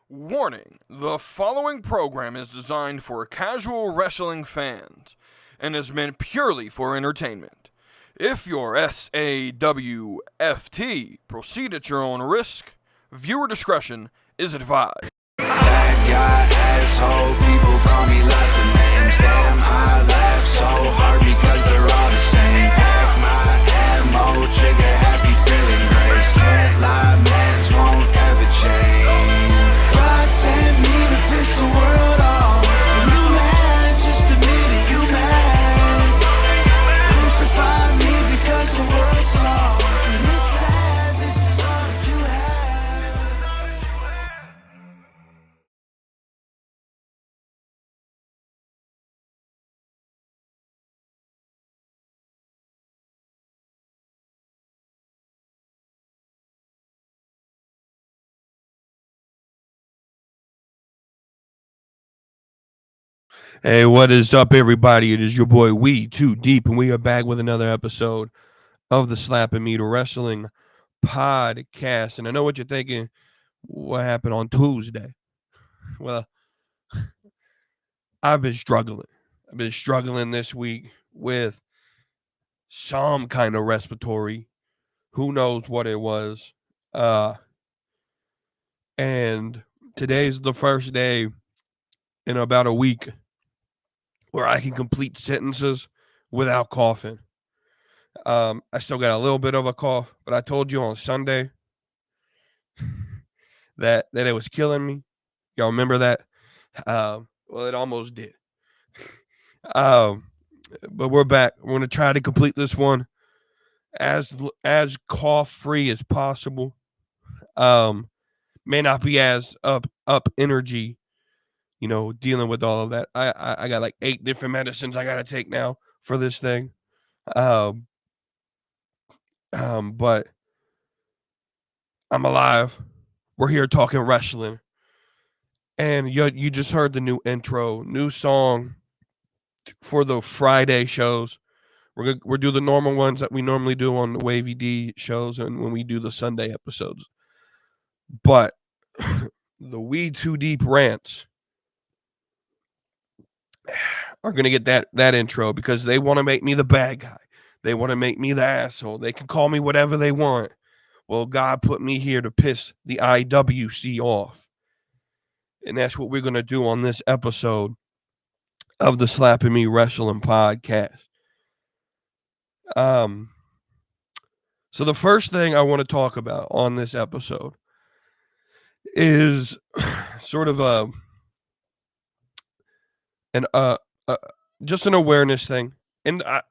Warning: the following program is designed for casual wrestling fans and is meant purely for entertainment. If you're SAWFT, proceed at your own risk. Viewer discretion is advised. Bad guy, asshole, people call me lots of names. Damn, I laugh so hard because they're all the same. Pack my ammo, trigger happy, feeling grace. Can't lie, mans won't ever change. God sent me to piss the world off. And you mad, just admit it, you mad. Crucify me because the world's soft. And it's sad, this is all that you have. Hey, what is up, everybody? It is your boy We Too Deep, and we are back with another episode of the Slapping Me to Wrestling podcast. And I know what you're thinking. What happened on Tuesday? Well, I've been struggling. I've been struggling this week with some kind of respiratory. Who knows what it was? And today's the first day in about a week where I can complete sentences without coughing. I still got a little bit of a cough, but I told you on Sunday that it was killing me. Y'all remember that? Well, it almost did. Um, but we're back. We're gonna try to complete this one as cough free as possible. May not be as up energy, dealing with all of that. I got like 8 different medicines I gotta take now for this thing. But I'm alive. We're here talking wrestling. And you just heard the new intro, new song for the Friday shows. We're do the normal ones that we normally do on the Wavy D shows and when we do the Sunday episodes. But the We Too Deep rants are gonna get that intro because they want to make me the bad guy. They want to make me the asshole. They can call me whatever they want. Well, God put me here to piss the IWC off. And that's what we're going to do on this episode of the Slapping Me Wrestling podcast. So the first thing I want to talk about on this episode is sort of just an awareness thing. And I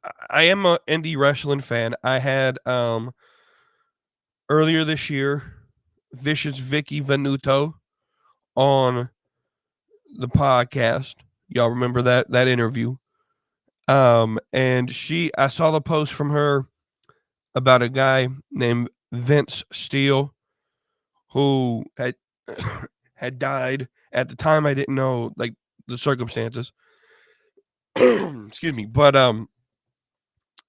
am an indie wrestling fan. I had earlier this year Vicious Vicky Venuto on the podcast. Y'all remember that interview? And I saw the post from her about a guy named Vince Steele who had had died. At the time I didn't know like the circumstances. Excuse me, but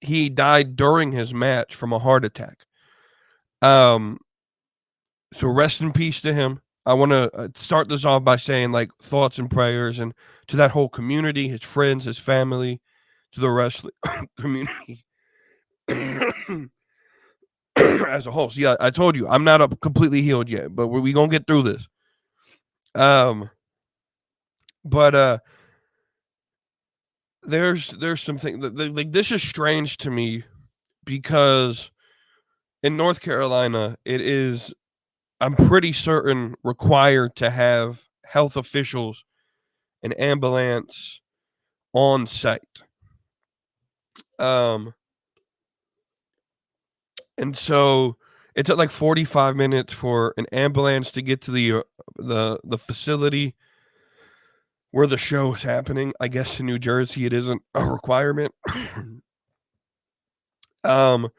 he died during his match from a heart attack. So rest in peace to him. I want to start this off by saying like thoughts and prayers and to that whole community, his friends, his family, to the wrestling community as a whole. So yeah, I told you I'm not up completely healed yet, but we gonna get through this. But there's something like this is strange to me because in North Carolina it is, I'm pretty certain, required to have health officials and ambulance on site. And so it took like 45 minutes for an ambulance to get to the facility where the show is happening. I guess in New Jersey it isn't a requirement. And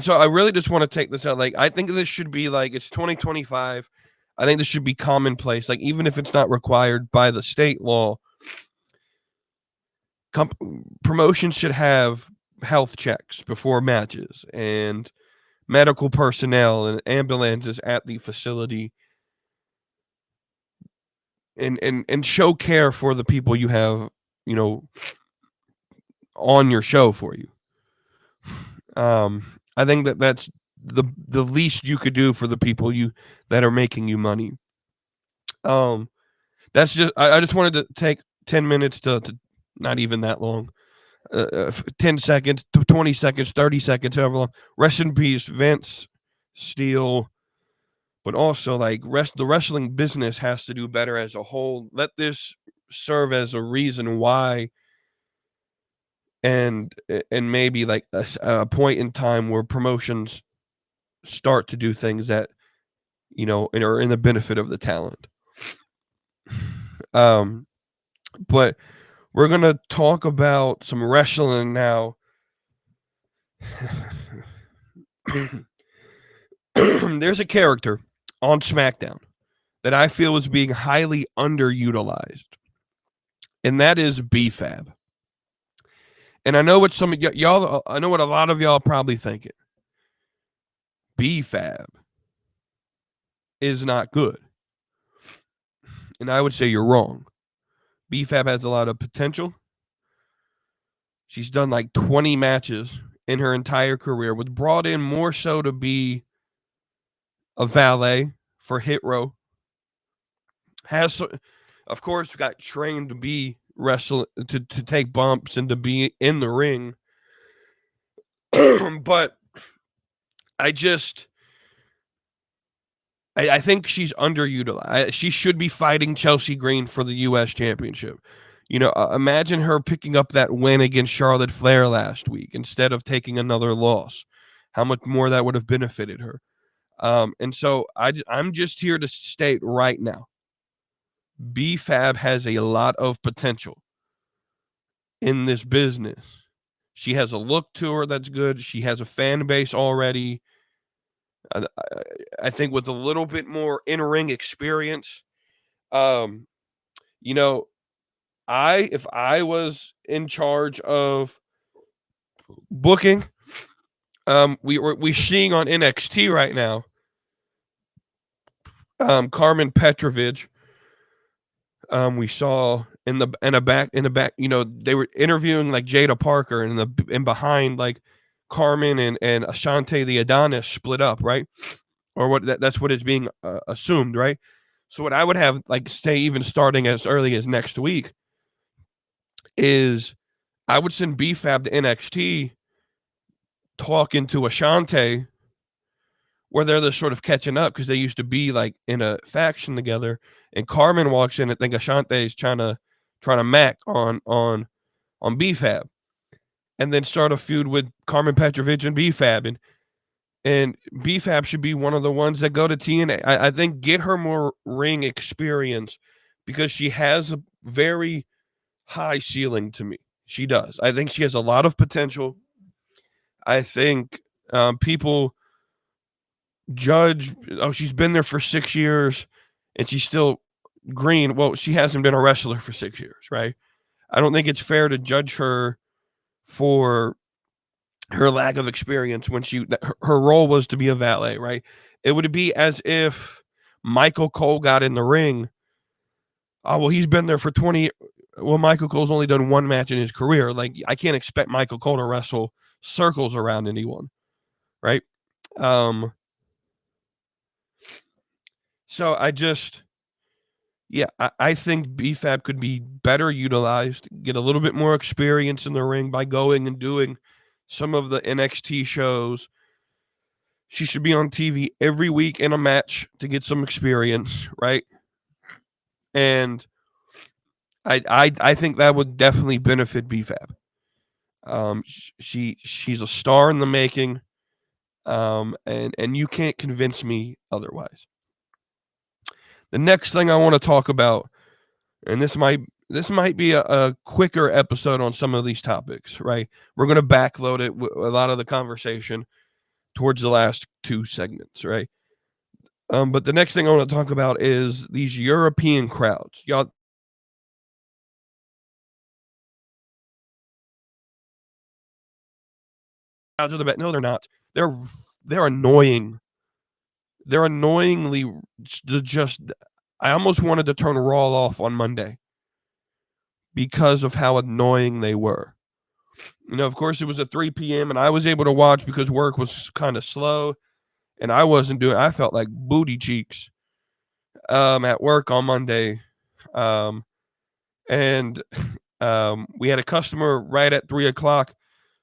so I really just want to take this out. Like, I think this should be like, it's 2025. I think this should be commonplace. Like, even if it's not required by the state law, promotions should have health checks before matches and medical personnel and ambulances at the facility and show care for the people you have, on your show for you. I think that's the least you could do for the people that are making you money. That's just I just wanted to take 10 minutes to not even that long. 10 seconds, 20 seconds, 30 seconds, however long. Rest in peace, Vince Steele. But also, like, the wrestling business has to do better as a whole. Let this serve as a reason why, and maybe like a point in time where promotions start to do things that are in the benefit of the talent. But we're gonna talk about some wrestling now. There's a character on SmackDown that I feel is being highly underutilized, and that is B-Fab. And I know what some of y'all, I know what a lot of y'all probably thinking. B-Fab is not good. And I would say you're wrong. B-Fab has a lot of potential. She's done like 20 matches in her entire career, was brought in more so to be a valet for Hit Row. Has, of course, got trained to be to take bumps and to be in the ring. But I think she's underutilized. She should be fighting Chelsea Green for the U.S. Championship. Imagine her picking up that win against Charlotte Flair last week instead of taking another loss. How much more that would have benefited her. And so I'm just here to state right now, B-Fab has a lot of potential in this business. She has a look to her that's good. She has a fan base already. I think with a little bit more in-ring experience, if I was in charge of booking, we're seeing on NXT right now, Carmen Petrovich. We saw in the back, they were interviewing like Jada Parker, and behind like Carmen and Ashante the Adonis split up, right? Or what? That's what is being assumed, right? So what I would have, like, say, even starting as early as next week, is I would send B-Fab to NXT talking to Ashante, where they're sort of catching up because they used to be like in a faction together. And Carmen walks in and think Ashante is trying to mac on B-Fab, and then start a feud with Carmen Petrovich and B-Fab, and B-Fab should be one of the ones that go to TNA. I think get her more ring experience because she has a very high ceiling to me. She does. I think she has a lot of potential. I think people judge, she's been there for 6 years and she's still green. Well, she hasn't been a wrestler for 6 years, right? I don't think it's fair to judge her for her lack of experience when her role was to be a valet, right? It would be as if Michael Cole got in the ring. Oh, well, he's been there for 20. Well, Michael Cole's only done one match in his career. Like, I can't expect Michael Cole to wrestle circles around anyone, right? So I think B-Fab could be better utilized, get a little bit more experience in the ring by going and doing some of the NXT shows. She should be on TV every week in a match to get some experience, right? And I think that would definitely benefit B-Fab. She's a star in the making, and you can't convince me otherwise. The next thing I want to talk about, and this might be a quicker episode on some of these topics, right? We're going to backload it with a lot of the conversation towards the last two segments, right? But the next thing I want to talk about is these European crowds. Y'all, crowds are the best. No, they're not. They're annoying. They're annoyingly just I almost wanted to turn Raw off on Monday because of how annoying they were. Of course, it was at 3 p.m. and I was able to watch because work was kind of slow, and I felt like booty cheeks at work on Monday. And we had a customer right at 3 o'clock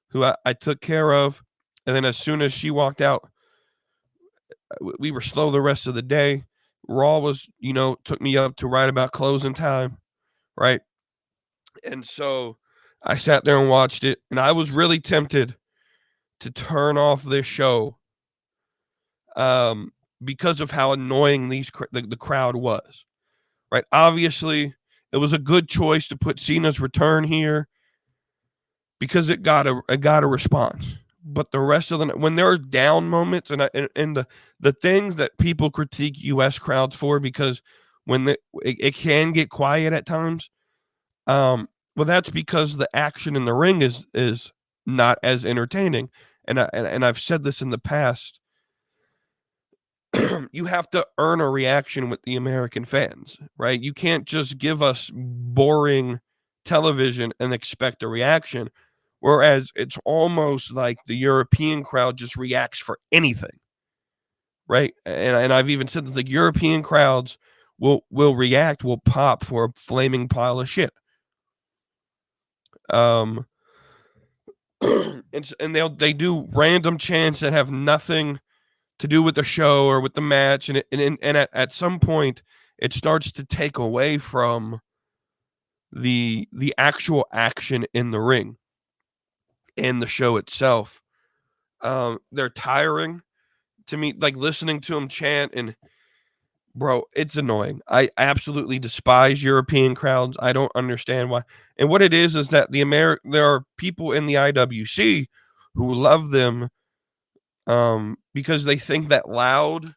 who I took care of. And then as soon as she walked out, we were slow the rest of the day. Raw was, took me up to right about closing time, right? And so I sat there and watched it, and I was really tempted to turn off this show because of how annoying the crowd was, right? Obviously, it was a good choice to put Cena's return here because it got a response. But the rest of when there are down moments and the things that people critique U.S. crowds for, because when it can get quiet at times, well, that's because the action in the ring is not as entertaining. And I've said this in the past. You have to earn a reaction with the American fans, right? You can't just give us boring television and expect a reaction. Whereas it's almost like the European crowd just reacts for anything, right? And I've even said that the European crowds will pop for a flaming pile of shit. And they do random chants that have nothing to do with the show or with the match, and at some point it starts to take away from the actual action in the ring and the show itself. They're tiring to me, like listening to them chant, and bro, it's annoying. I absolutely despise European crowds. I don't understand why. And what it is that there are people in the IWC who love them because they think that loud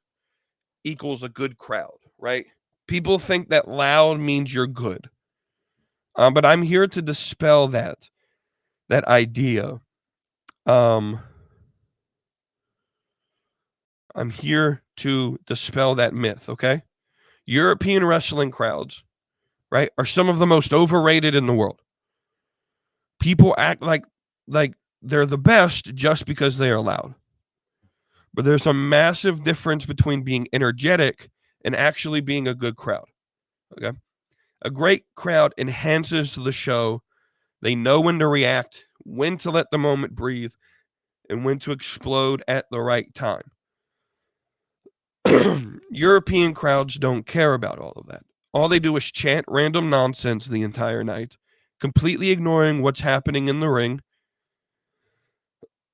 equals a good crowd, right? People think that loud means you're good. But I'm here to dispel that idea. I'm here to dispel that myth, okay? European wrestling crowds, right, are some of the most overrated in the world. People act like they're the best just because they are loud. But there's a massive difference between being energetic and actually being a good crowd. Okay? A great crowd enhances the show. They know when to react, when to let the moment breathe, and when to explode at the right time. European crowds don't care about all of that. All they do is chant random nonsense the entire night, completely ignoring what's happening in the ring.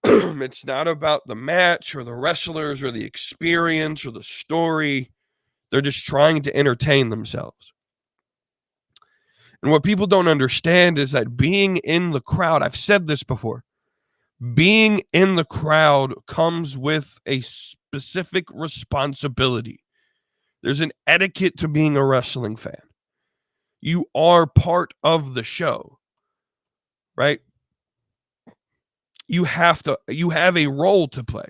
It's not about the match or the wrestlers or the experience or the story. They're just trying to entertain themselves. And what people don't understand is that being in the crowd, I've said this before, being in the crowd comes with a specific responsibility. There's an etiquette to being a wrestling fan. You are part of the show, right? You have a role to play.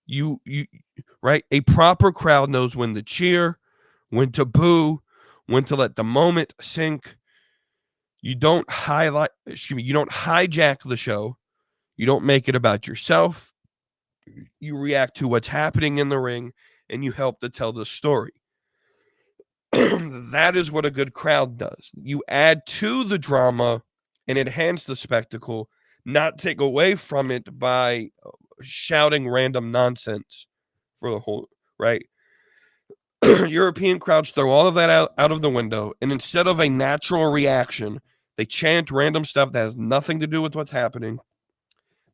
You right? A proper crowd knows when to cheer, when to boo, when to let the moment sink. You don't hijack the show. You don't make it about yourself. You react to what's happening in the ring, and you help to tell the story. That is what a good crowd does. You add to the drama and enhance the spectacle, not take away from it by shouting random nonsense for the whole, right? European crowds throw all of that out of the window, and instead of a natural reaction, they chant random stuff that has nothing to do with what's happening.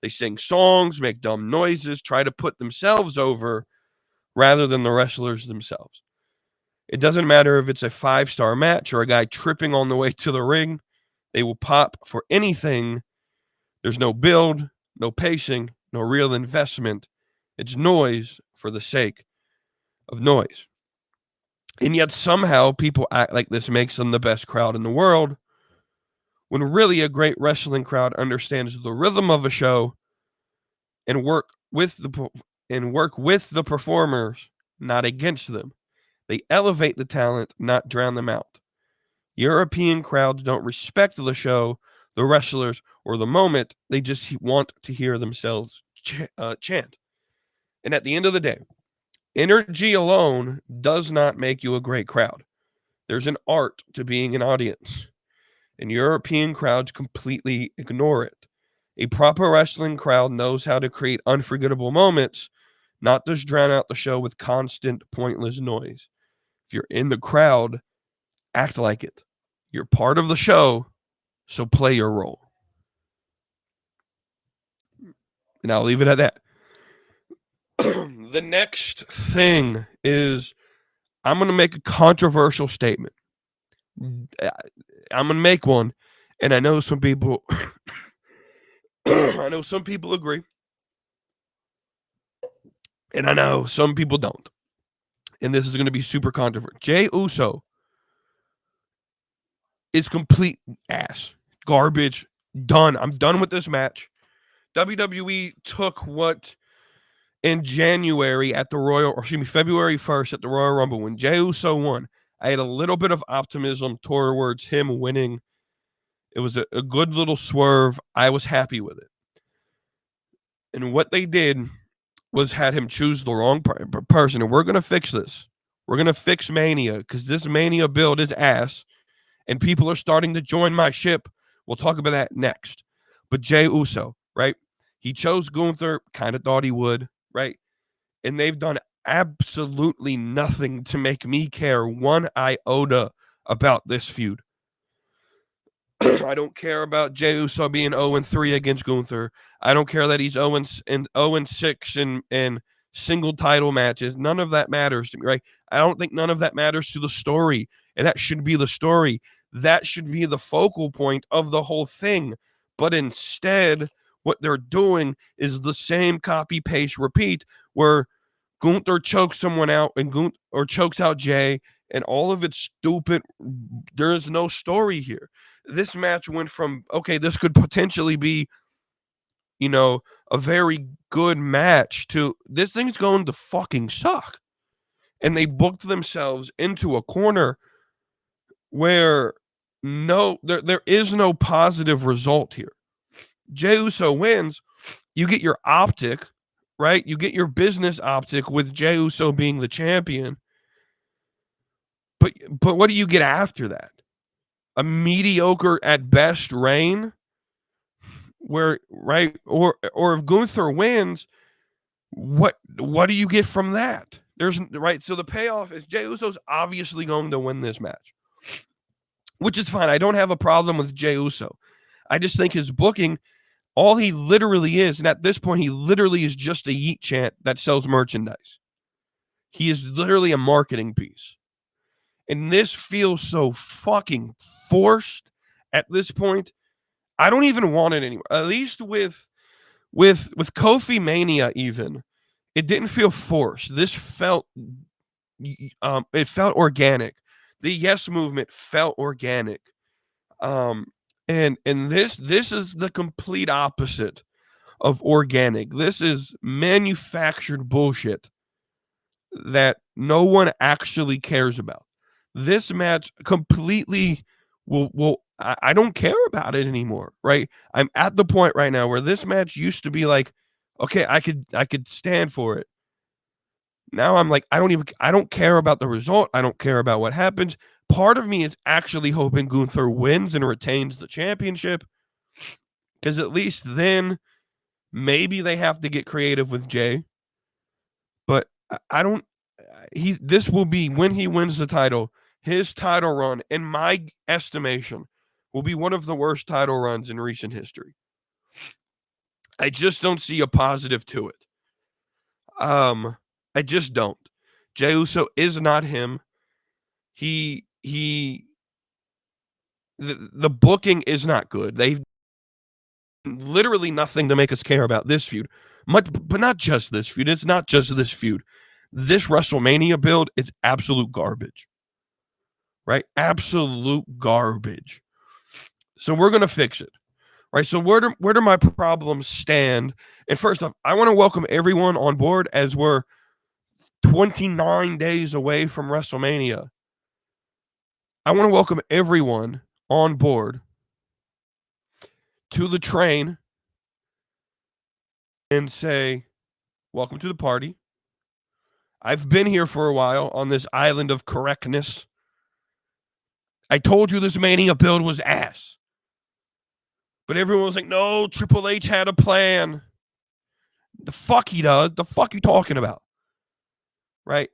They sing songs, make dumb noises, try to put themselves over rather than the wrestlers themselves. It doesn't matter if it's a 5-star match or a guy tripping on the way to the ring. They will pop for anything. There's no build, no pacing, no real investment. It's noise for the sake of noise. And yet somehow people act like this makes them the best crowd in the world, when really a great wrestling crowd understands the rhythm of a show and work with the performers, not against them. They elevate the talent, not drown them out. European crowds don't respect the show, the wrestlers, or the moment. They just want to hear themselves chant. And at the end of the day, energy alone does not make you a great crowd. There's an art to being an audience, and European crowds completely ignore it. A proper wrestling crowd knows how to create unforgettable moments, not just drown out the show with constant, pointless noise. If you're in the crowd, act like it. You're part of the show, so play your role. And I'll leave it at that. The next thing is I'm going to make a controversial statement. I'm going to make one, and I know some people agree, and I know some people don't. And this is going to be super controversial. Jey Uso is complete ass. Garbage. Done. I'm done with this match. WWE took what in January at the February 1st at the Royal Rumble when Jey Uso won. I had a little bit of optimism towards him winning. It was a good little swerve. I was happy with it. And what they did was had him choose the wrong person. And we're going to fix this. We're going to fix Mania because this Mania build is ass. And people are starting to join my ship. We'll talk about that next. But Jey Uso, right? He chose Gunther, kind of thought he would, right? And they've done absolutely nothing to make me care one iota about this feud. I don't care about Jey Uso being 0-3 against Gunther. I don't care that he's 0-6 in single title matches. None of that matters to me, right? I don't think none of that matters to the story. And that should be the story. That should be the focal point of the whole thing. But instead, what they're doing is the same copy, paste, repeat, where Gunther chokes someone out or chokes out Jey, and all of it's stupid. There is no story here. This match went from, okay, this could potentially be, a very good match to this thing's going to fucking suck. And they booked themselves into a corner where there is no positive result here. Jey Uso wins. You get your optic, right? You get your business optic with Jey Uso being the champion. But what do you get after that? A mediocre at best reign? Where, right? Or if Gunther wins, what do you get from that? There's right. So the payoff is Jey Uso's obviously going to win this match, which is fine. I don't have a problem with Jey Uso. I just think his booking, all he literally is, and at this point, he literally is just a yeet chant that sells merchandise. He is literally a marketing piece. And this feels so fucking forced at this point. I don't even want it anymore. At least with Kofi Mania, even, it didn't feel forced. This felt organic. The Yes movement felt organic. And this is the complete opposite of organic. This is manufactured bullshit that no one actually cares about. This match completely I don't care about it anymore, right? I'm at the point right now where this match used to be like, okay, I could stand for it. Now I'm like, I don't care about the result. I don't care about what happens. Part of me is actually hoping Gunther wins and retains the championship, because at least then maybe they have to get creative with Jey. But I don't. This will be when he wins the title. His title run, in my estimation, will be one of the worst title runs in recent history. I just don't see a positive to it. I just don't. Jey Uso is not him. The booking is not good. They've literally nothing to make us care about this feud. But not just this feud. It's not just this feud. This WrestleMania build is absolute garbage. Right? Absolute garbage. So we're going to fix it. Right? So where do my problems stand? And first off, I want to welcome everyone on board as we're 29 days away from WrestleMania. I want to welcome everyone on board to the train and say, welcome to the party. I've been here for a while on this island of correctness. I told you this Mania build was ass. But everyone was like, no, Triple H had a plan. The fuck he does. The fuck you talking about? Right?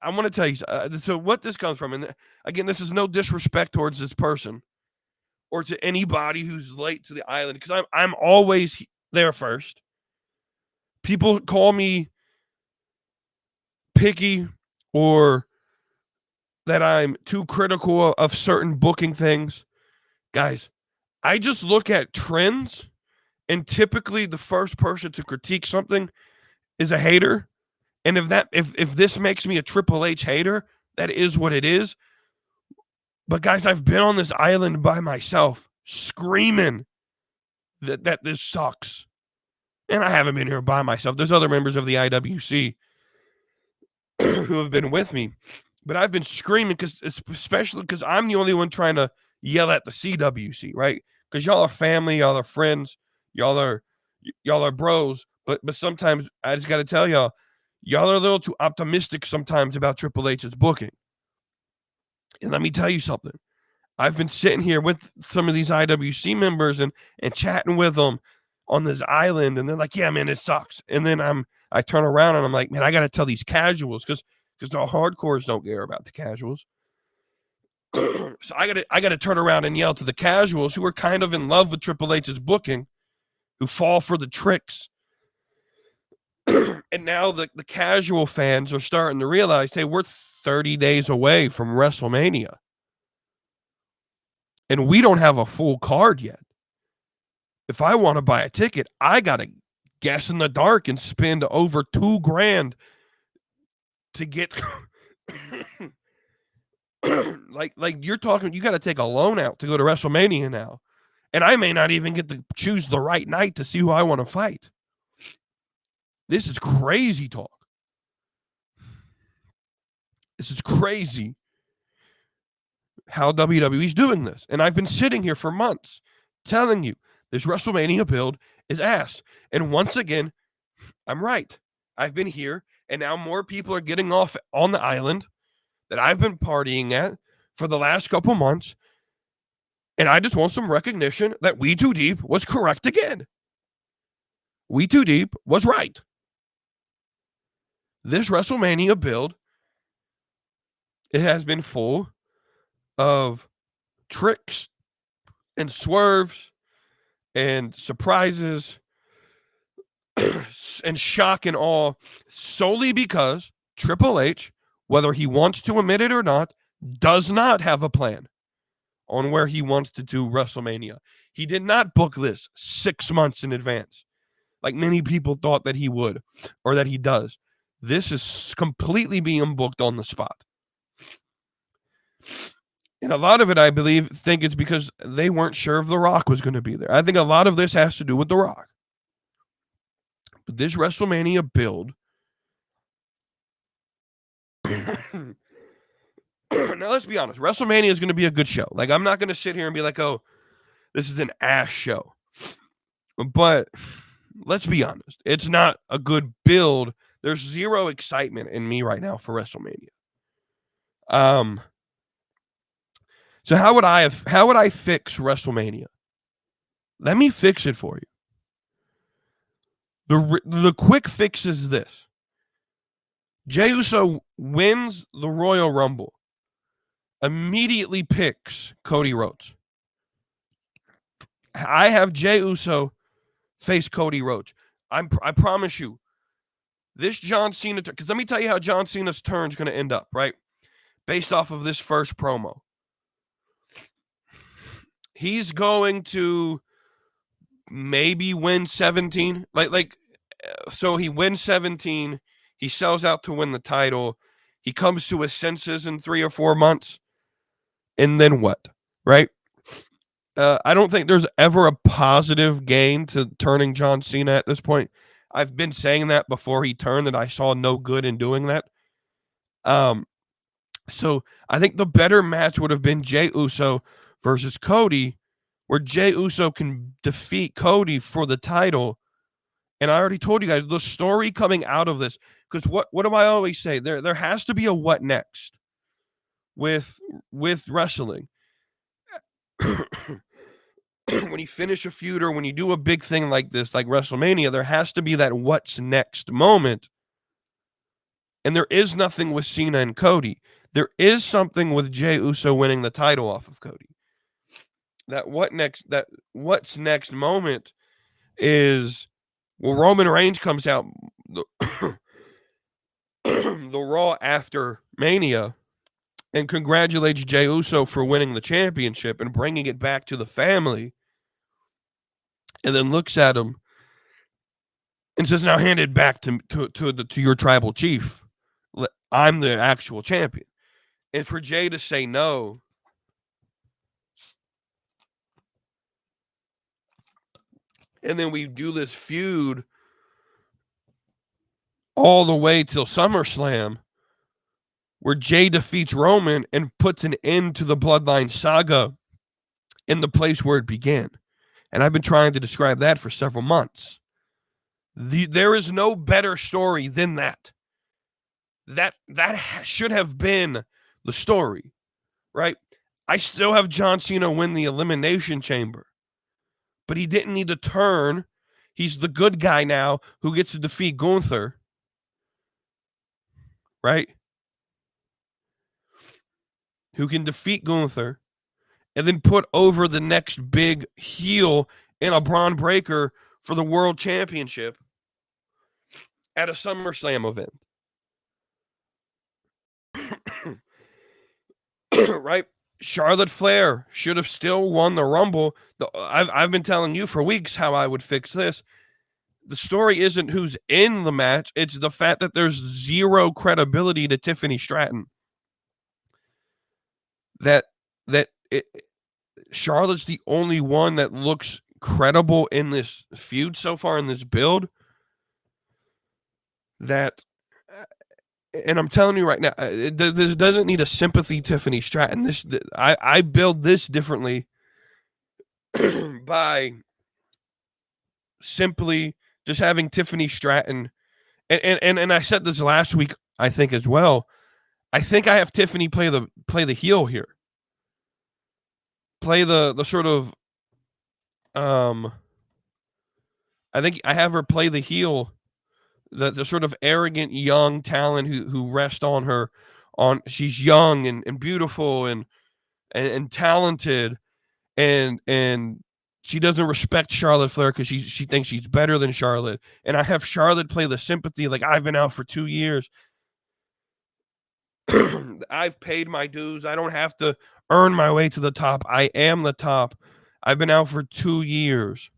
I want to tell you. So what this comes from, and again, this is no disrespect towards this person or to anybody who's late to the island, because I'm always there first. People call me picky or that I'm too critical of certain booking things. Guys, I just look at trends, and typically the first person to critique something is a hater. And if this makes me a Triple H hater, that is what it is. But guys, I've been on this island by myself screaming that this sucks. And I haven't been here by myself. There's other members of the IWC who have been with me. But I've been screaming, especially because I'm the only one trying to yell at the CWC, right? Because y'all are family, y'all are friends, y'all are bros. But sometimes I just got to tell y'all are a little too optimistic sometimes about Triple H's booking. And let me tell you something. I've been sitting here with some of these IWC members and chatting with them on this island, and they're like, yeah, man, it sucks. And then I turn around and I'm like, man, I got to tell these casuals, because the hardcores don't care about the casuals. So I got to turn around and yell to the casuals who are kind of in love with Triple H's booking, who fall for the tricks. And now the casual fans are starting to realize, hey, we're 30 days away from WrestleMania. And we don't have a full card yet. If I want to buy a ticket, I got to guess in the dark and spend over $2,000 to get like you're talking, you got to take a loan out to go to WrestleMania now. And I may not even get to choose the right night to see who I want to fight. This is crazy talk. This is crazy how WWE's doing this. And I've been sitting here for months telling you this WrestleMania build is ass. And once again, I'm right. I've been here, and now more people are getting off on the island that I've been partying at for the last couple months. And I just want some recognition that We Too Deep was correct again. We Too Deep was right. This WrestleMania build, it has been full of tricks and swerves and surprises and shock and awe, solely because Triple H, whether he wants to admit it or not, does not have a plan on where he wants to do WrestleMania. He did not book this 6 months in advance, like many people thought that he would, or that he does. This is completely being booked on the spot. And a lot of it, I think it's because they weren't sure if The Rock was going to be there. I think a lot of this has to do with The Rock. But this WrestleMania build, now let's be honest, WrestleMania is going to be a good show. Like, I'm not going to sit here and be like, oh, this is an ass show. But let's be honest, it's not a good build. There's zero excitement in me right now for WrestleMania. So how would I fix WrestleMania? Let me fix it for you. The quick fix is this. Jey Uso wins the Royal Rumble, immediately picks Cody Rhodes. I have Jey Uso face Cody Rhodes. I promise you, this John Cena, because let me tell you how John Cena's turn is going to end up, right? Based off of this first promo. He's going to maybe win 17. So he wins 17. He sells out to win the title. He comes to his senses in 3 or 4 months. And then what? Right? I don't think there's ever a positive gain to turning John Cena at this point. I've been saying that before he turned, that I saw no good in doing that. So I think the better match would have been Jey Uso versus Cody, where Jey Uso can defeat Cody for the title. And I already told you guys the story coming out of this, because what do I always say? There has to be a what next with wrestling. When you finish a feud or when you do a big thing like this, like WrestleMania, there has to be that what's next moment. And there is nothing with Cena and Cody. There is something with Jey Uso winning the title off of Cody. That what's next moment is, well, Roman Reigns comes out the, the Raw after Mania and congratulates Jey Uso for winning the championship and bringing it back to the family, and then looks at him and says, "Now hand it back to your tribal chief. I'm the actual champion." And for Jey to say no, and then we do this feud all the way till SummerSlam, where Jey defeats Roman and puts an end to the Bloodline saga in the place where it began. And I've been trying to describe that for several months. There is no better story than that. That should have been the story, right? I still have John Cena win the Elimination Chamber, but he didn't need to turn. He's the good guy now who gets to defeat Gunther, right? Who can defeat Gunther and then put over the next big heel in a Braun Breaker for the World Championship at a SummerSlam event. Right? Charlotte Flair should have still won the Rumble. I've been telling you for weeks how I would fix this. The story isn't who's in the match. It's the fact that there's zero credibility to Tiffany Stratton. Charlotte's the only one that looks credible in this feud so far, in this build. And I'm telling you right now, this doesn't need a sympathy Tiffany Stratton. I build this differently by simply just having Tiffany Stratton. And I said this last week, I think, as well. I think I have Tiffany play the heel here. Play the sort of I think I have her play the heel, the sort of arrogant young talent who rests on her. She's young and beautiful and talented, and she doesn't respect Charlotte Flair because she thinks she's better than Charlotte. And I have Charlotte play the sympathy, like, I've been out for 2 years. I've paid my dues. I don't have to earn my way to the top. I am the top. I've been out for 2 years,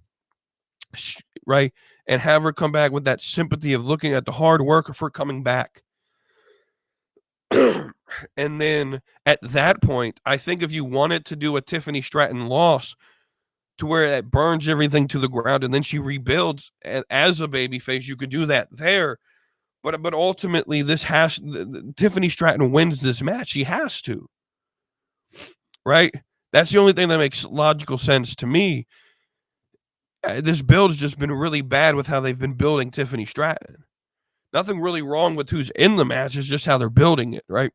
right? And have her come back with that sympathy of looking at the hard work for coming back. And then at that point, I think if you wanted to do a Tiffany Stratton loss to where it burns everything to the ground and then she rebuilds as a babyface, you could do that there. But ultimately, Tiffany Stratton wins this match. She has to, right? That's the only thing that makes logical sense to me. This build's just been really bad with how they've been building Tiffany Stratton. Nothing really wrong with who's in the match. It's just how they're building it, right?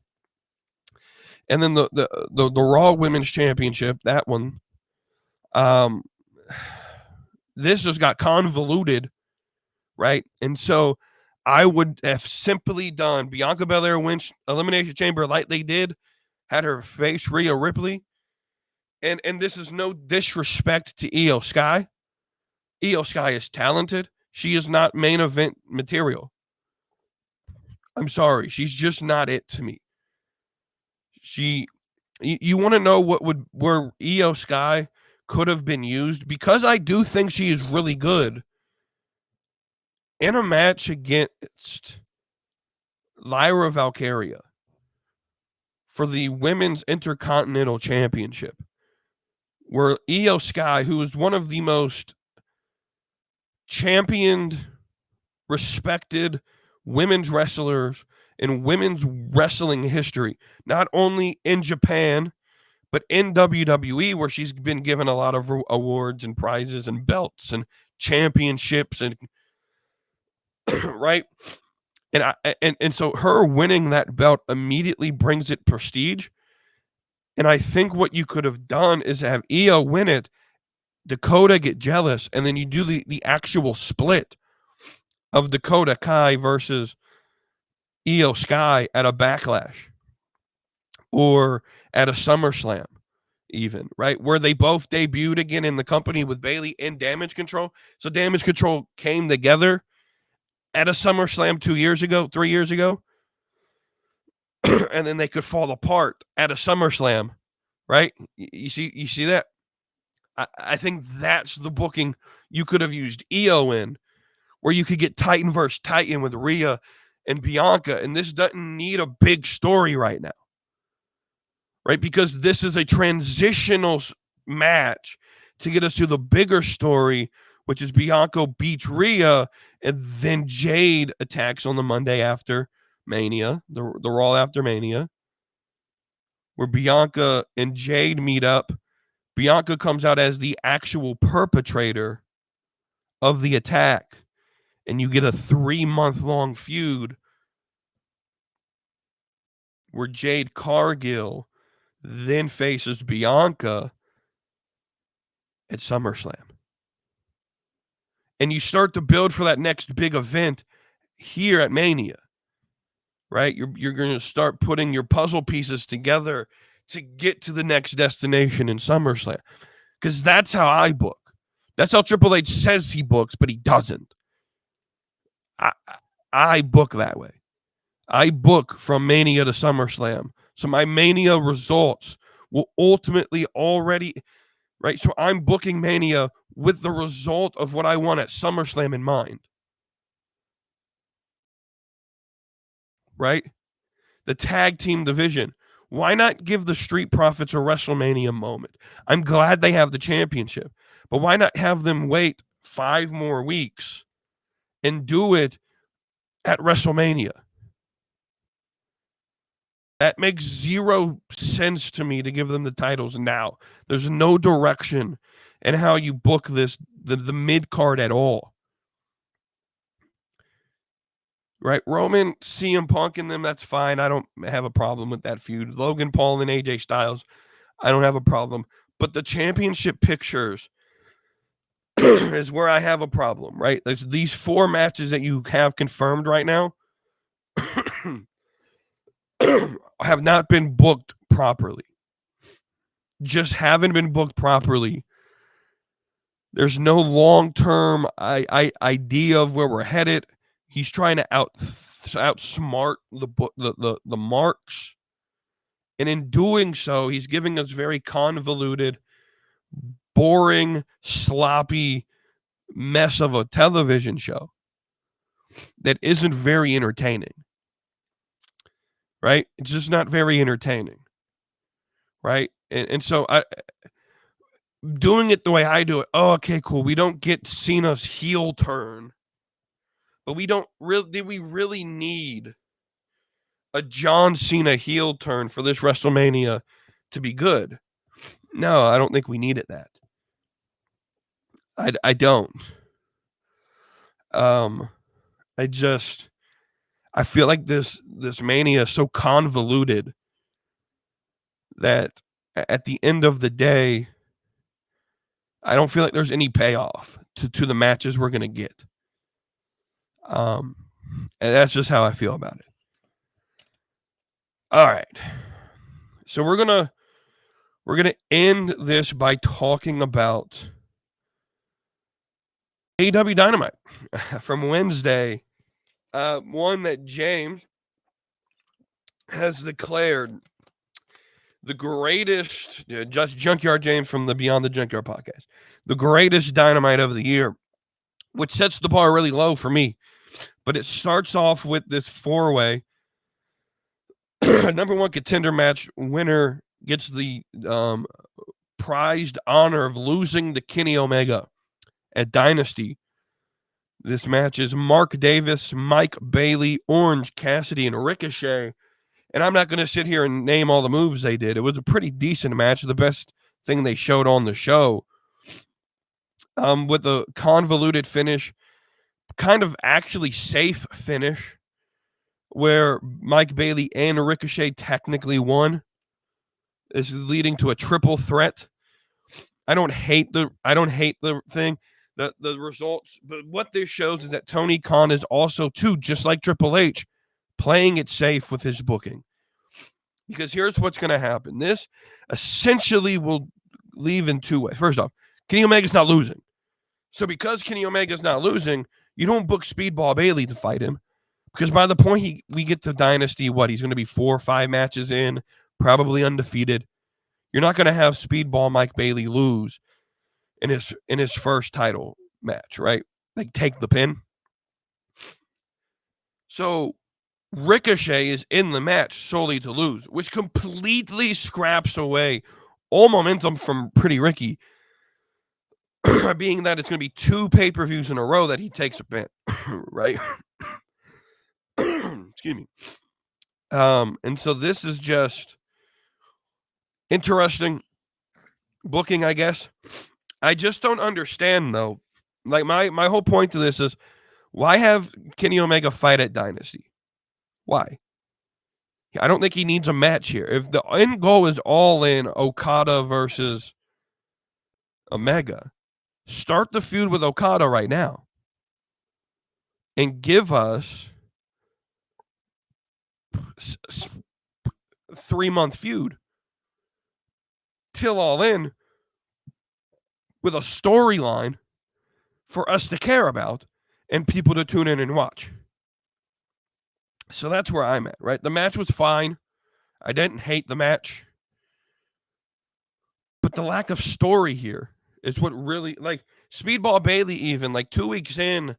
And then the Raw Women's Championship, that one, this just got convoluted, right? And so I would have simply done Bianca Belair wins Elimination Chamber like they did, had her face Rhea Ripley. And this is no disrespect to Io Sky. Io Sky is talented. She is not main event material. I'm sorry. She's just not it to me. You want to know where Io Sky could have been used? Because I do think she is really good. In a match against Lyra Valkyria for the Women's Intercontinental Championship, where Io Sky, who is one of the most championed respected women's wrestlers in women's wrestling history, not only in Japan, but in WWE, where she's been given a lot of awards and prizes and belts and championships and right. And so her winning that belt immediately brings it prestige. And I think what you could have done is have Io win it, Dakota get jealous, and then you do the actual split of Dakota Kai versus Io Sky at a Backlash or at a SummerSlam, even, right? Where they both debuted again in the company with Bayley and Damage Control. So Damage Control came together at a SummerSlam 3 years ago, and then they could fall apart at a SummerSlam, right? You see that? I think that's the booking you could have used Io in, where you could get Titan versus Titan with Rhea and Bianca, and this doesn't need a big story right now, right? Because this is a transitional match to get us to the bigger story, which is Bianca beats Rhea, and then Jade attacks on the Monday after Mania, the Raw after Mania, where Bianca and Jade meet up. Bianca comes out as the actual perpetrator of the attack, and you get a 3-month-long feud where Jade Cargill then faces Bianca at SummerSlam. And you start to build for that next big event here at Mania, right? You're going to start putting your puzzle pieces together to get to the next destination in SummerSlam. Because that's how I book. That's how Triple H says he books, but he doesn't. I book that way. I book from Mania to SummerSlam. So my Mania results will ultimately already, right? So I'm booking Mania with the result of what I want at SummerSlam in mind. Right? The tag team division. Why not give the Street Profits a WrestleMania moment? I'm glad they have the championship, but why not have them wait 5 more weeks and do it at WrestleMania? That makes zero sense to me to give them the titles now. There's no direction in how you book this, the mid-card at all. Right? Roman, CM Punk in them, that's fine. I don't have a problem with that feud. Logan Paul and AJ Styles, I don't have a problem. But the championship pictures is where I have a problem, right? There's these 4 matches that you have confirmed right now have not been booked properly. Just haven't been booked properly. There's no long-term idea of where we're headed. He's trying to outsmart the marks. And in doing so, he's giving us very convoluted, boring, sloppy mess of a television show that isn't very entertaining. Right? It's just not very entertaining. Right? And so doing it the way I do it, oh, okay, cool. We don't get Cena's heel turn. But do we really need a John Cena heel turn for this WrestleMania to be good? No, I don't think we needed that. I don't. I feel like this Mania is so convoluted that at the end of the day, I don't feel like there's any payoff to the matches we're going to get. And that's just how I feel about it. All right. So we're going to end this by talking about AEW Dynamite from Wednesday. One that James has declared the greatest, just Junkyard James from the Beyond the Junkyard podcast, the greatest Dynamite of the year, which sets the bar really low for me. But it starts off with this 4-way. Number 1 contender match. Winner gets the prized honor of losing to Kenny Omega at Dynasty This match is Mark Davis, Mike Bailey, Orange Cassidy, and Ricochet. And I'm not going to sit here and name all the moves they did. It was a pretty decent match. The best thing they showed on the show. With a convoluted finish, kind of actually safe finish, where Mike Bailey and Ricochet technically won. This is leading to a triple threat. I don't hate the thing, the results, but what this shows is that Tony Khan is also, too, just like Triple H, playing it safe with his booking. Because here's what's going to happen. This essentially will leave in two ways. First off, Kenny Omega's not losing. So because Kenny Omega's not losing, you don't book Speedball Bailey to fight him. Because by the point we get to Dynasty, he's going to be 4 or 5 matches in, probably undefeated. You're not going to have Speedball Mike Bailey lose in his first title match, right? Like, take the pin. So Ricochet is in the match solely to lose, which completely scraps away all momentum from Pretty Ricky, being that it's going to be 2 pay-per-views in a row that he takes a pin, right? Excuse me. And so this is just interesting booking, I guess. I just don't understand, though. Like, my whole point to this is, why have Kenny Omega fight at Dynasty? Why? I don't think he needs a match here. If the end goal is all in Okada versus Omega, start the feud with Okada right now. And give us 3-month feud till All In with a storyline for us to care about and people to tune in and watch. So that's where I'm at, right? The match was fine. I didn't hate the match. But the lack of story here is what really, like, Speedball Bailey even, like, 2 weeks in,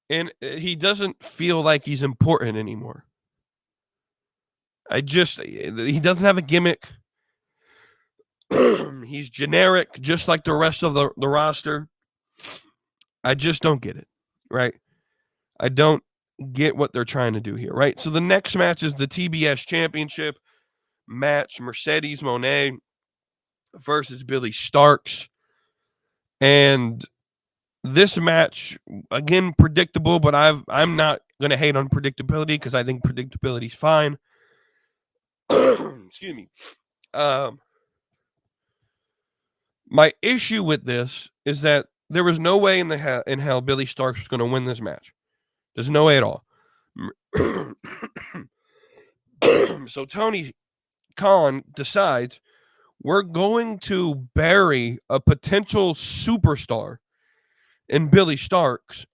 and he doesn't feel like he's important anymore. He doesn't have a gimmick. He's generic, just like the rest of the roster. I just don't get it, right? I don't get what they're trying to do here, right? So the next match is the TBS Championship match, Mercedes Moné versus Billy Starks. And this match, again, predictable, but I'm not going to hate on predictability because I think predictability is fine. Excuse me. My issue with this is that there was no way in hell Billy Starks was going to win this match. There's no way at all. So Tony Khan decides we're going to bury a potential superstar in Billy Starks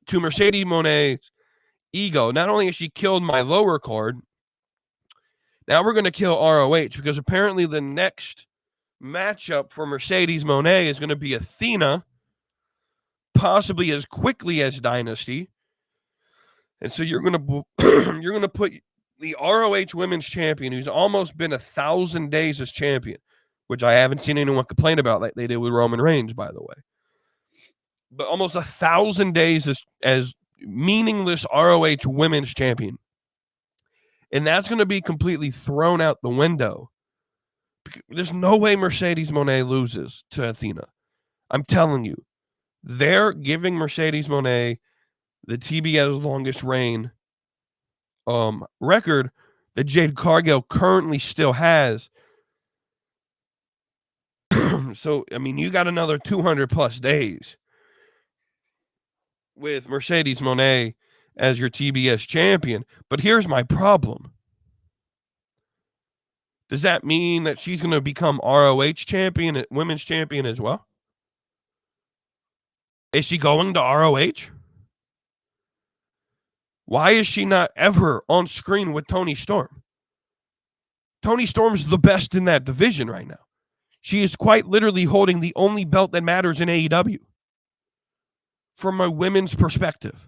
to Mercedes Moné's ego. Not only has she killed my lower card, now we're going to kill ROH, because apparently the next matchup for Mercedes Moné is going to be Athena, possibly as quickly as Dynasty. And so you're going to put the ROH Women's Champion, who's almost been 1,000 days as champion, which I haven't seen anyone complain about like they did with Roman Reigns, by the way. But almost 1,000 days as meaningless ROH Women's Champion. And that's going to be completely thrown out the window. There's no way Mercedes Moné loses to Athena. I'm telling you. They're giving Mercedes Moné the TBS longest reign record that Jade Cargill currently still has. So, I mean, you got another 200 plus days with Mercedes Moné as your TBS champion. But here's my problem. Does that mean that she's going to become ROH champion, women's champion as well? Is she going to ROH? Why is she not ever on screen with Toni Storm? Toni Storm's the best in that division right now. She is quite literally holding the only belt that matters in AEW. From a women's perspective.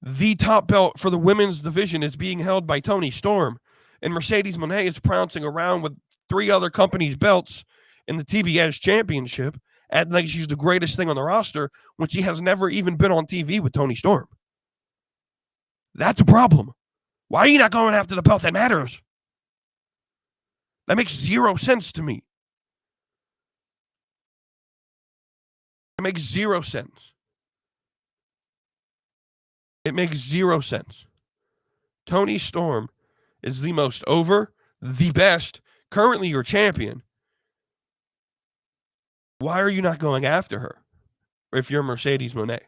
The top belt for the women's division is being held by Toni Storm. And Mercedes Moné is prancing around with 3 other companies' belts in the TBS championship acting like she's the greatest thing on the roster when she has never even been on TV with Toni Storm. That's a problem. Why are you not going after the belt that matters? That makes zero sense to me. It makes zero sense. It makes zero sense. Toni Storm is the most over, the best, currently your champion. Why are you not going after her if you're Mercedes Moné?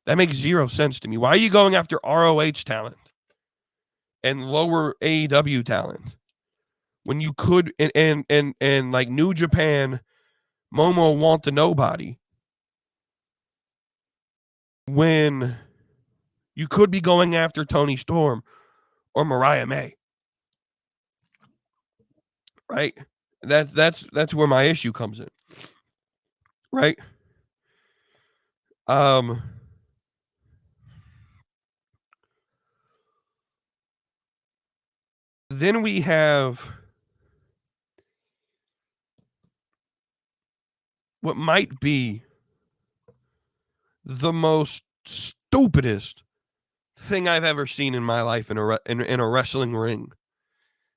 That makes zero sense to me. Why are you going after ROH talent and lower AEW talent when you could, and like New Japan, Momo want the nobody, when you could be going after Toni Storm or Mariah May? Right? That's where my issue comes in. Right? Then we have what might be the most stupidest thing I've ever seen in my life in a wrestling ring.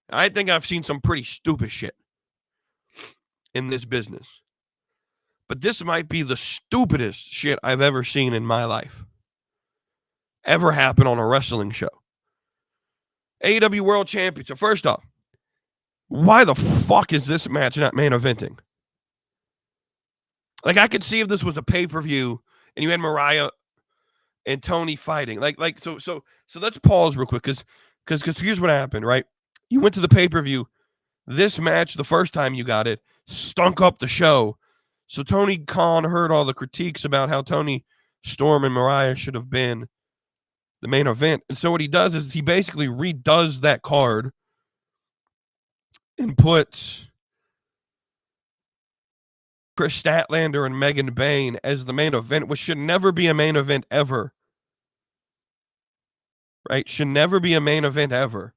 I think I've seen some pretty stupid shit in this business. But this might be the stupidest shit I've ever seen in my life. Ever happen on a wrestling show. AEW World Championship. First off, why the fuck is this match not main eventing? Like, I could see if this was a pay-per-view and you had Mariah and Toni fighting. So let's pause real quick, because here's what happened, right? You went to the pay-per-view. This match, the first time you got it, stunk up the show. So Tony Khan heard all the critiques about how Toni Storm and Mariah should have been the main event. And so what he does is he basically redoes that card and puts Chris Statlander and Megan Bayne as the main event, which should never be a main event ever. Right? Should never be a main event ever.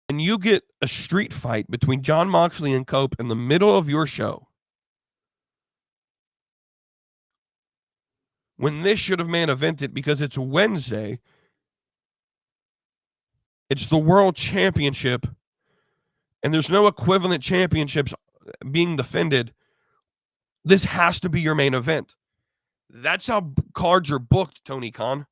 And you get a street fight between Jon Moxley and Cope in the middle of your show, when this should have main evented, because it's Wednesday. It's the World Championship, and there's no equivalent championships being defended. This has to be your main event. That's how cards are booked, Tony Khan.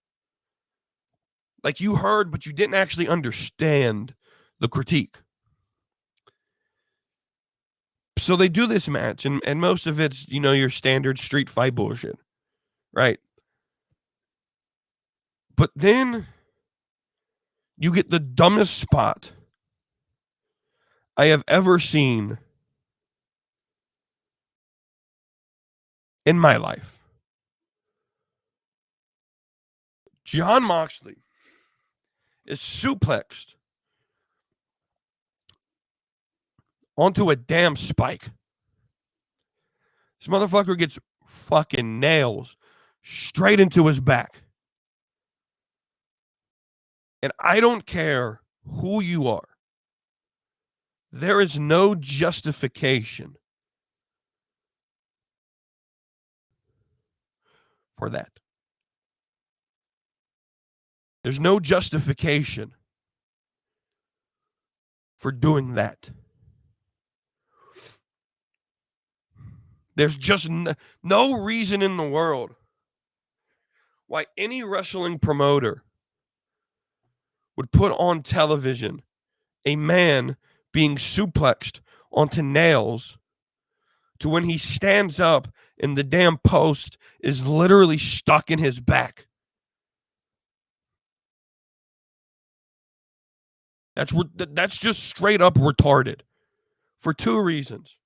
Like, you heard, but you didn't actually understand the critique. So they do this match, and most of it's, your standard street fight bullshit. Right? But then you get the dumbest spot I have ever seen in my life. Jon Moxley is suplexed onto a damn spike. This motherfucker gets fucking nails straight into his back. And I don't care who you are. There is no justification for that. There's no justification for doing that. There's just no reason in the world why any wrestling promoter would put on television a man being suplexed onto nails to when he stands up and the damn post is literally stuck in his back. That's just straight up retarded for two reasons.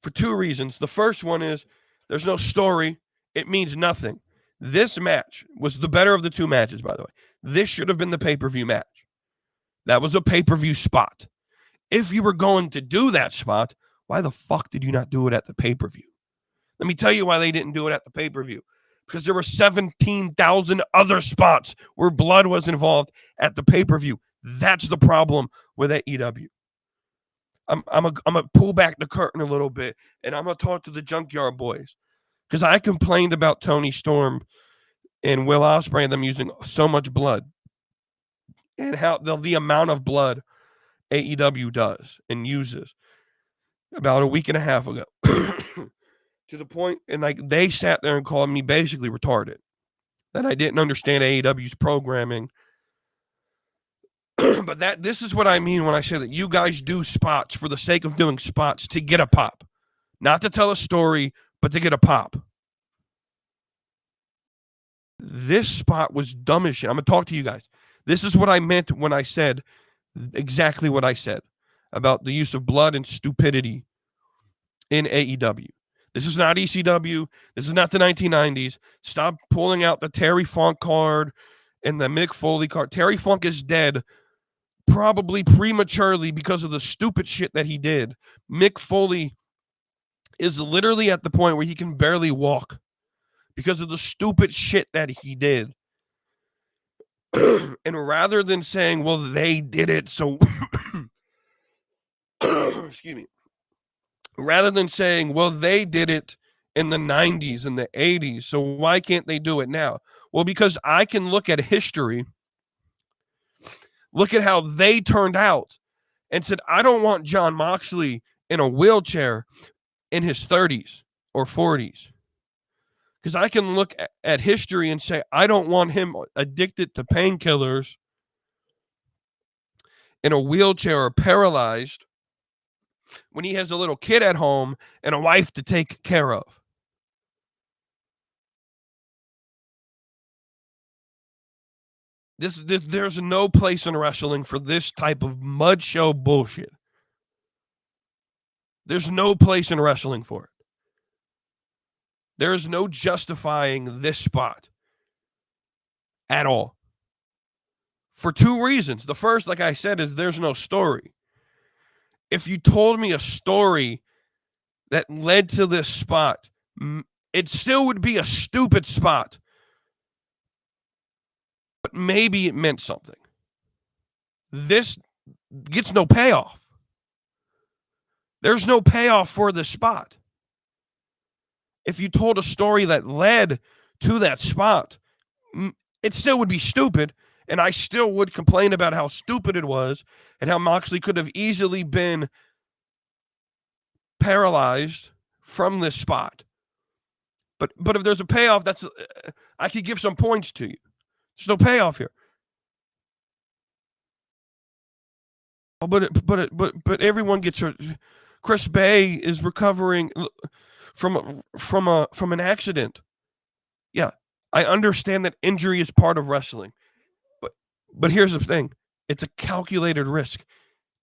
The first one is there's no story. It means nothing. This match was the better of the two matches, by the way. This should have been the pay-per-view match. That was a pay-per-view spot. If you were going to do that spot, why the fuck did you not do it at the pay-per-view? Let me tell you why they didn't do it at the pay-per-view. Because there were 17,000 other spots where blood was involved at the pay-per-view. That's the problem with AEW. I'm gonna pull back the curtain a little bit, and I'm gonna talk to the Junkyard Boys, because I complained about Tony Storm and Will Ospreay and them using so much blood, and how the amount of blood AEW does and uses about a week and a half ago. To the point, and like they sat there and called me basically retarded, that I didn't understand AEW's programming. But this is what I mean when I say that you guys do spots for the sake of doing spots to get a pop. Not to tell a story, but to get a pop. This spot was dumb as shit. I'm going to talk to you guys. This is what I meant when I said exactly what I said about the use of blood and stupidity in AEW. This is not ECW. This is not the 1990s. Stop pulling out the Terry Funk card and the Mick Foley card. Terry Funk is dead, probably prematurely because of the stupid shit that he did. Mick Foley is literally at the point where he can barely walk because of the stupid shit that he did. And rather than saying, well, they did it, so excuse me. Rather than saying, well, they did it in the 90s and the 80s, so why can't they do it now? Well, because I can look at history, look at how they turned out, and said, I don't want Jon Moxley in a wheelchair in his 30s or 40s. Because I can look at history and say, I don't want him addicted to painkillers in a wheelchair or paralyzed when he has a little kid at home and a wife to take care of. There's no place in wrestling for this type of mud show bullshit. There's no place in wrestling for it. There is no justifying this spot at all. For two reasons. The first, like I said, is there's no story. If you told me a story that led to this spot, it still would be a stupid spot. But maybe it meant something. This gets no payoff. There's no payoff for this spot. If you told a story that led to that spot, it still would be stupid, and I still would complain about how stupid it was and how Moxley could have easily been paralyzed from this spot. But if there's a payoff, I could give some points to you. There's no payoff here. But everyone gets hurt. Chris Bay is recovering from an accident. Yeah, I understand that injury is part of wrestling. But here's the thing. It's a calculated risk.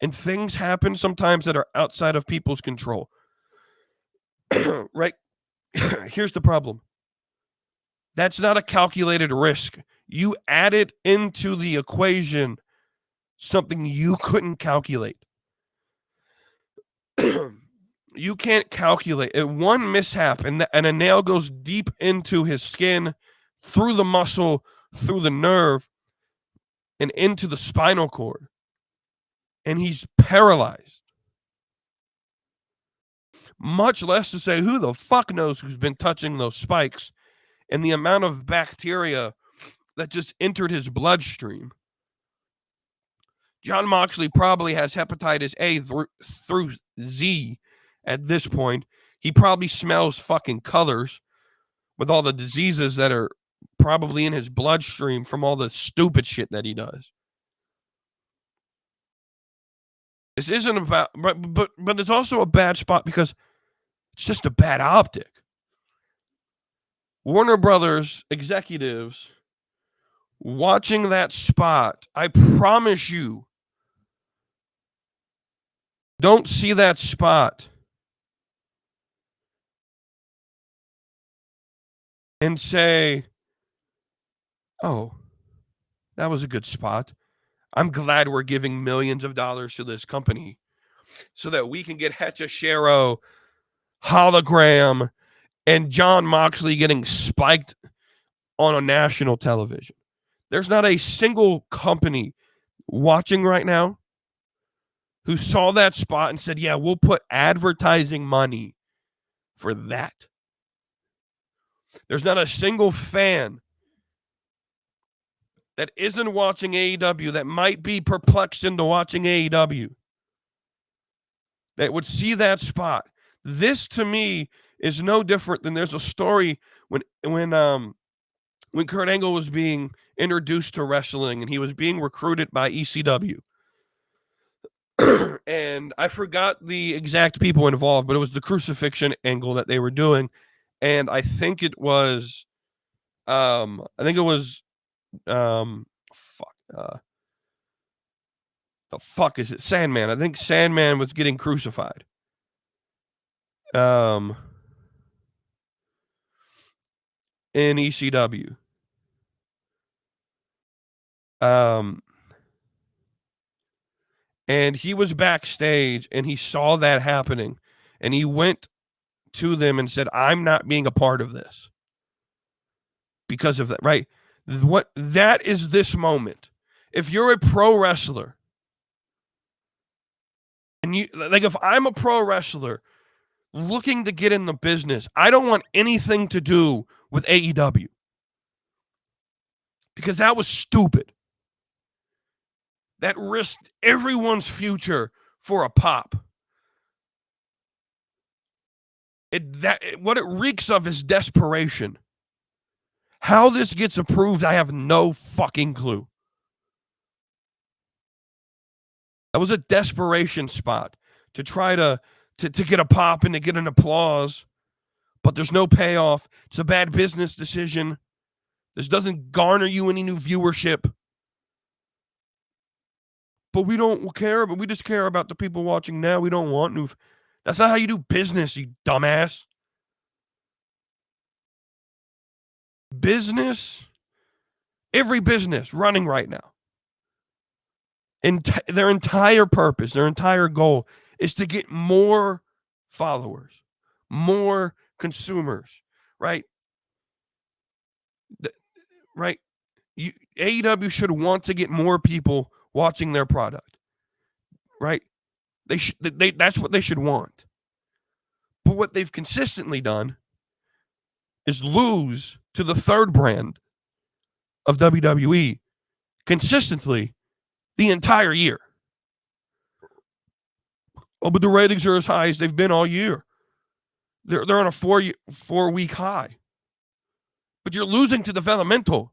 And things happen sometimes that are outside of people's control. Right? Here's the problem. That's not a calculated risk. You added into the equation something you couldn't calculate. You can't calculate it. One mishap and a nail goes deep into his skin, through the muscle, through the nerve, and into the spinal cord. And he's paralyzed. Much less to say, who the fuck knows who's been touching those spikes and the amount of bacteria that just entered his bloodstream. Jon Moxley probably has hepatitis A through Z at this point. He probably smells fucking colors with all the diseases that are probably in his bloodstream from all the stupid shit that he does. This isn't about, but it's also a bad spot because it's just a bad optic. Warner Brothers executives watching that spot, I promise you, don't see that spot and say, oh, that was a good spot. I'm glad we're giving millions of dollars to this company so that we can get Hechishero, Hologram, and Jon Moxley getting spiked on a national television. There's not a single company watching right now who saw that spot and said, yeah, we'll put advertising money for that. There's not a single fan that isn't watching AEW that might be perplexed into watching AEW that would see that spot. This to me is no different than there's a story when Kurt Angle was being introduced to wrestling and he was being recruited by ECW. And I forgot the exact people involved, but it was the crucifixion angle that they were doing. And I think it was the fuck is it? Sandman. I think Sandman was getting crucified. In ECW. And he was backstage and he saw that happening and he went to them and said, I'm not being a part of this because of that, right? What that is this moment. If you're a pro wrestler and you like, if I'm a pro wrestler looking to get in the business, I don't want anything to do with AEW because that was stupid. That risked everyone's future for a pop. What it reeks of is desperation. How this gets approved, I have no fucking clue. That was a desperation spot to try to get a pop and to get an applause, but there's no payoff. It's a bad business decision. This doesn't garner you any new viewership. But we don't care, but we just care about the people watching now. We don't want new. That's not how you do business, you dumbass. Business, every business running right now, their entire purpose, their entire goal is to get more followers, more consumers, right? Right? AEW should want to get more people watching their product, right? That's what they should want. But what they've consistently done is lose to the third brand of WWE consistently the entire year. Oh, but the ratings are as high as they've been all year. They're on a 4-week high. But you're losing to developmental.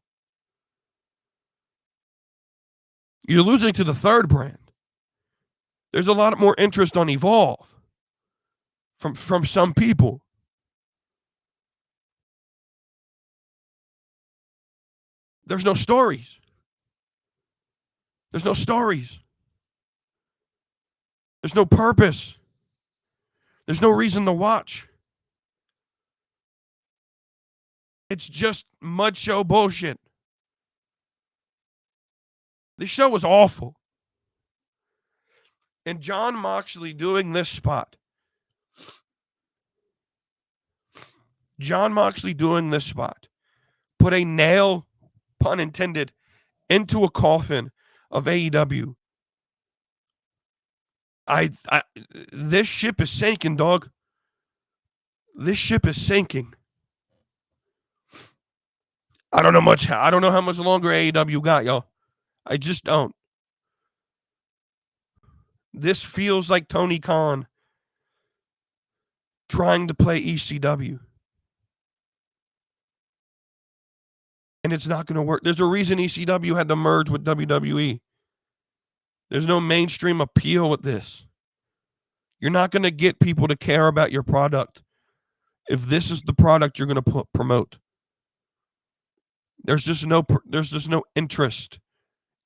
You're losing to the third brand. There's a lot more interest on Evolve from some people. There's no stories. There's no stories. There's no purpose. There's no reason to watch. It's just mud show bullshit. This show was awful. And Jon Moxley doing this spot. Put a nail, pun intended, into a coffin of AEW. This ship is sinking, dog. This ship is sinking. I don't know how much longer AEW got, y'all. I just don't. This feels like Tony Khan trying to play ECW. And it's not going to work. There's a reason ECW had to merge with WWE. There's no mainstream appeal with this. You're not going to get people to care about your product if this is the product you're going to promote. There's just no interest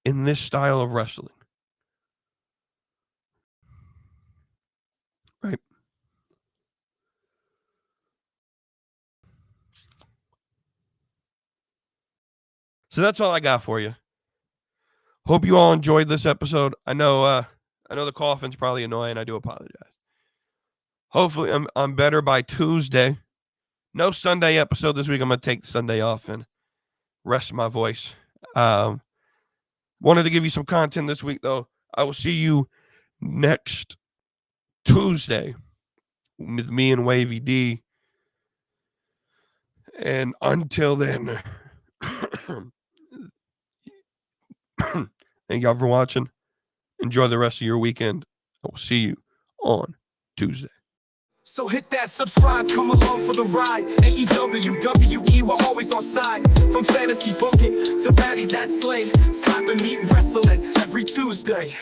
in this style of wrestling. Right? So that's all I got for you. Hope you all enjoyed this episode. I know the coffin's probably annoying. I do apologize. Hopefully I'm better by Tuesday. No Sunday episode this week. I'm going to take Sunday off and rest my voice. Wanted to give you some content this week, though. I will see you next Tuesday with me and Wavy D. And until then, thank y'all for watching. Enjoy the rest of your weekend. I will see you on Tuesday. So hit that subscribe, come along for the ride. AEW, WE, we're always on side. From fantasy booking to baddies that slay. Slapping, meet, wrestling every Tuesday.